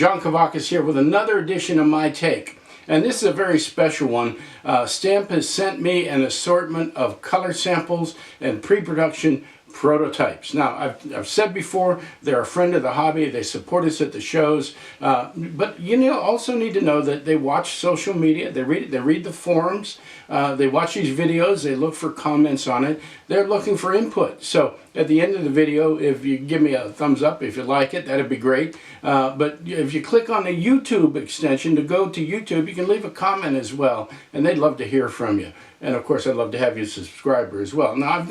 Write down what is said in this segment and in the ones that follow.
John Kavakis here with another edition of My Take. And this is a very special one. Stamp has sent me an assortment of color samples and pre-production prototypes. Now, I've said before, they're a friend of the hobby. They support us at the shows. But you also need to know that they watch social media. They read the forums. They watch these videos. They look for comments on it. They're looking for input. So at the end of the video, if you give me a thumbs up if you like it, that'd be great. But if you click on the YouTube extension to go to YouTube, you can leave a comment as well. And they'd love to hear from you. And of course, I'd love to have you a subscriber as well. Now,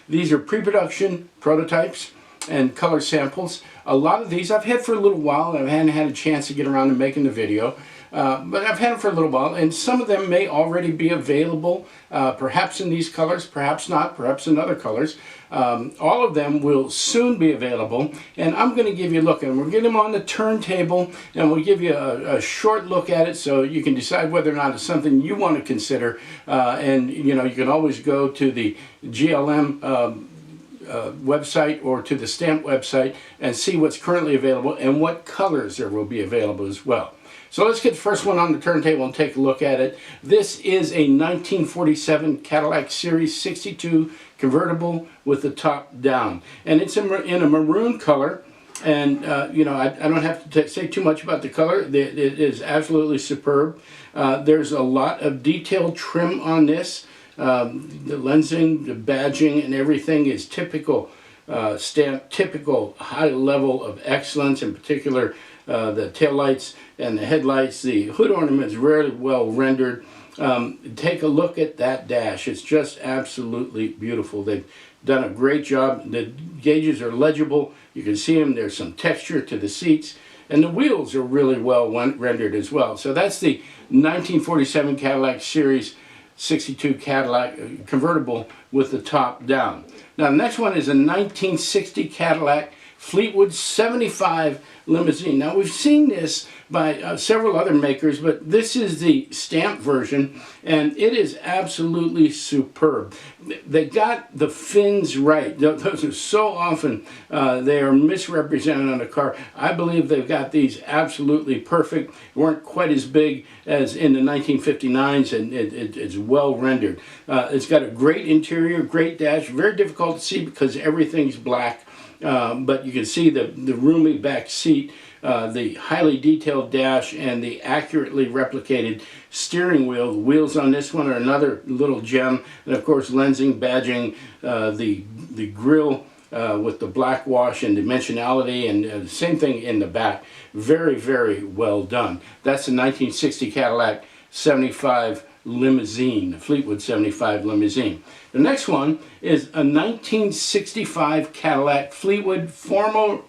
these are pre-production prototypes and color samples. A lot of these I've had for a little while, and I hadn't had a chance to get around to making the video. But I've had them for a little while, and some of them may already be available, perhaps in these colors, perhaps not, perhaps in other colors. All of them will soon be available, and I'm going to give you a look, and we'll get them on the turntable, and we'll give you a short look at it so you can decide whether or not it's something you want to consider. And you can always go to the GLM website or to the Stamp website and see what's currently available and what colors there will be available as well. So let's get the first one on the turntable and take a look at it. This is a 1947 Cadillac Series 62 convertible with the top down. And it's in a maroon color. And, I don't have to say too much about the color. It is absolutely superb. There's a lot of detailed trim on this. The lensing, the badging, and everything is typical Stamp, typical high level of excellence, in particular the taillights and the headlights. The hood ornament is really well rendered. Take a look at that dash. It's just absolutely beautiful. They've done a great job. The gauges are legible. You can see them. There's some texture to the seats. And the wheels are really well rendered as well. So that's the 1947 Cadillac Series 62 Cadillac convertible with the top down. Now the next one is a 1960 Cadillac Fleetwood 75 Limousine. Now we've seen this by several other makers, but this is the Stamp version, and it is absolutely superb. They got the fins right. Those are so often they are misrepresented on a car. I believe they've got these absolutely perfect. Weren't quite as big as in the 1959s, and it's well rendered. It's got a great interior, great dash. Very difficult to see because everything's black. But you can see the roomy back seat, the highly detailed dash, and the accurately replicated steering wheel. The wheels on this one are another little gem. And of course, lensing, badging, the grille with the black wash and dimensionality, and the same thing in the back. Very, very well done. That's the 1960 Cadillac 75 Limousine, Fleetwood 75 Limousine. The next one is a 1965 Cadillac Fleetwood formal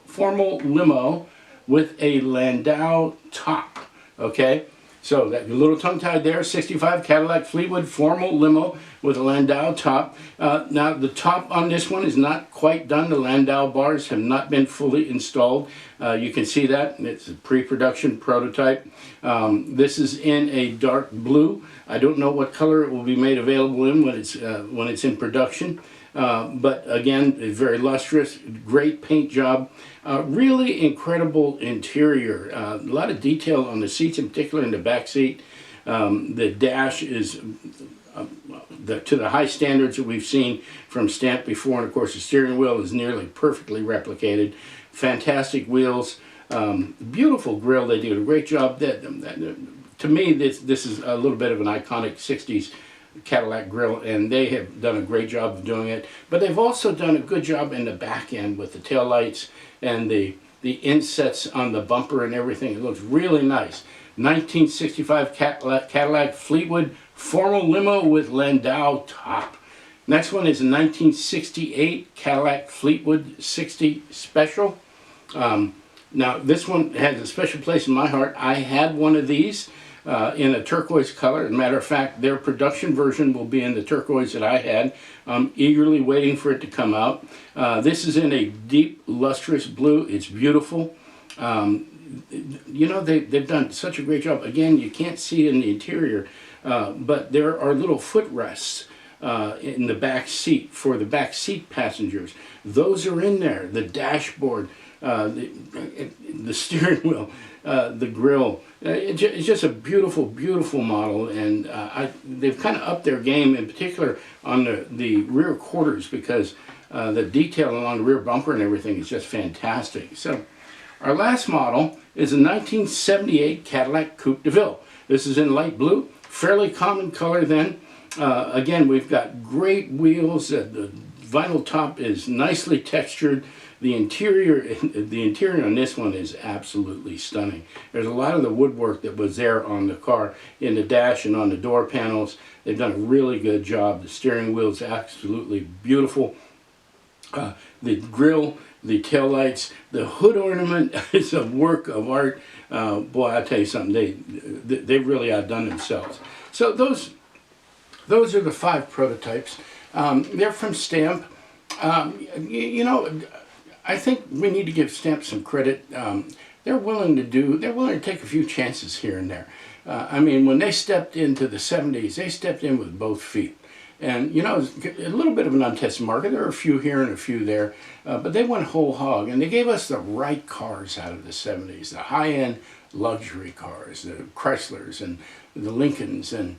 limo with a Landau top. Okay, so that little tongue-tied there, 65 Cadillac Fleetwood formal limo with a Landau top. Now the top on this one is not quite done. The Landau bars have not been fully installed. You can see that. It's a pre-production prototype. This is in a dark blue. I don't know what color it will be made available in when it's in production. But again, very lustrous, great paint job, really incredible interior. A lot of detail on the seats, in particular in the back seat. The dash is to the high standards that we've seen from Stamp before, and of course the steering wheel is nearly perfectly replicated. Fantastic wheels, beautiful grille. They did a great job. To me, this is a little bit of an iconic 60s Cadillac grille, and they have done a great job of doing it. But they've also done a good job in the back end with the taillights and the insets on the bumper and everything. It looks really nice. 1965 Cadillac Fleetwood formal limo with Landau top. Next one is a 1968 Cadillac Fleetwood 60 Special. Now this one has a special place in my heart. I had one of these in a turquoise color. As a matter of fact, their production version will be in the turquoise that I had. I'm eagerly waiting for it to come out. This is in a deep lustrous blue. It's beautiful. They've done such a great job. Again, you can't see it in the interior, but there are little footrests in the back seat for the back seat passengers. Those are in there. The dashboard the steering wheel, the grill. It's just a beautiful, beautiful model, and they've kind of upped their game, in particular on the rear quarters, because the detail along the rear bumper and everything is just fantastic. So our last model is a 1978 Cadillac Coupe Deville. This is in light blue, fairly common color then. Again, we've got great wheels. The vinyl top is nicely textured. The interior on this one is absolutely stunning. There's a lot of the woodwork that was there on the car, in the dash and on the door panels. They've done a really good job. The steering wheel is absolutely beautiful. The grille, the taillights, the hood ornament is a work of art. Boy, I'll tell you something, they've really outdone themselves. So those are the 5 prototypes. They're from Stamp. You know, I think we need to give Stamp some credit. They're willing to take a few chances here and there. I mean, when they stepped into the 70s, they stepped in with both feet. And, you know, it was a little bit of an untested market. There were a few here and a few there. But they went whole hog. And they gave us the right cars out of the 70s. The high-end luxury cars, the Chryslers and the Lincolns and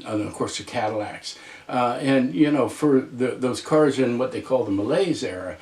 of course the Cadillacs. And, you know, for those cars in what they call the Malaise era,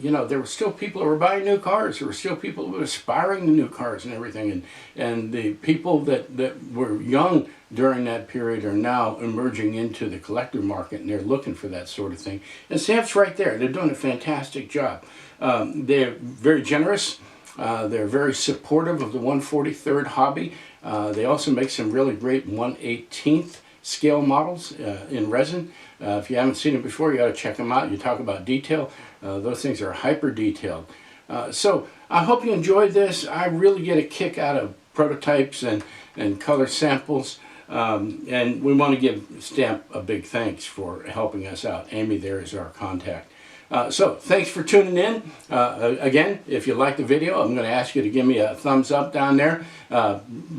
you know, there were still people who were buying new cars. There were still people who were aspiring to new cars and everything. And the people that were young during that period are now emerging into the collector market, and they're looking for that sort of thing. And Stamp's right there. They're doing a fantastic job. They're very generous. They're very supportive of the 1/43rd hobby. They also make some really great 1/18th scale models in resin. If you haven't seen it before, you ought to check them out. You talk about detail. Those things are hyper detailed. So I hope you enjoyed this. I really get a kick out of prototypes and color samples. And we want to give Stamp a big thanks for helping us out. Amy there is our contact. So thanks for tuning in. Again, if you like the video, I'm going to ask you to give me a thumbs up down there.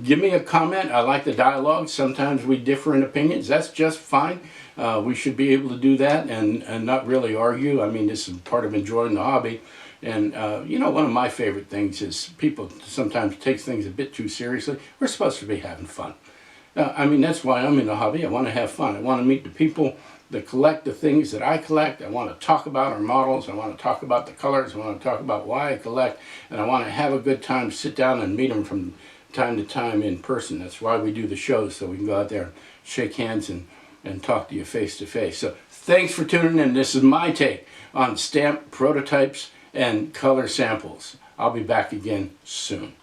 Give me a comment. I like the dialogue. Sometimes we differ in opinions. That's just fine. We should be able to do that and not really argue. I mean, this is part of enjoying the hobby. And, you know, one of my favorite things is people sometimes take things a bit too seriously. We're supposed to be having fun. I mean, that's why I'm in the hobby. I want to have fun. I want to meet the people that collect the things that I collect. I want to talk about our models. I want to talk about the colors. I want to talk about why I collect. And I want to have a good time, sit down and meet them from time to time in person. That's why we do the shows, so we can go out there, shake hands, and talk to you face to face. So thanks for tuning in. This is my take on Stamp prototypes and color samples. I'll be back again soon.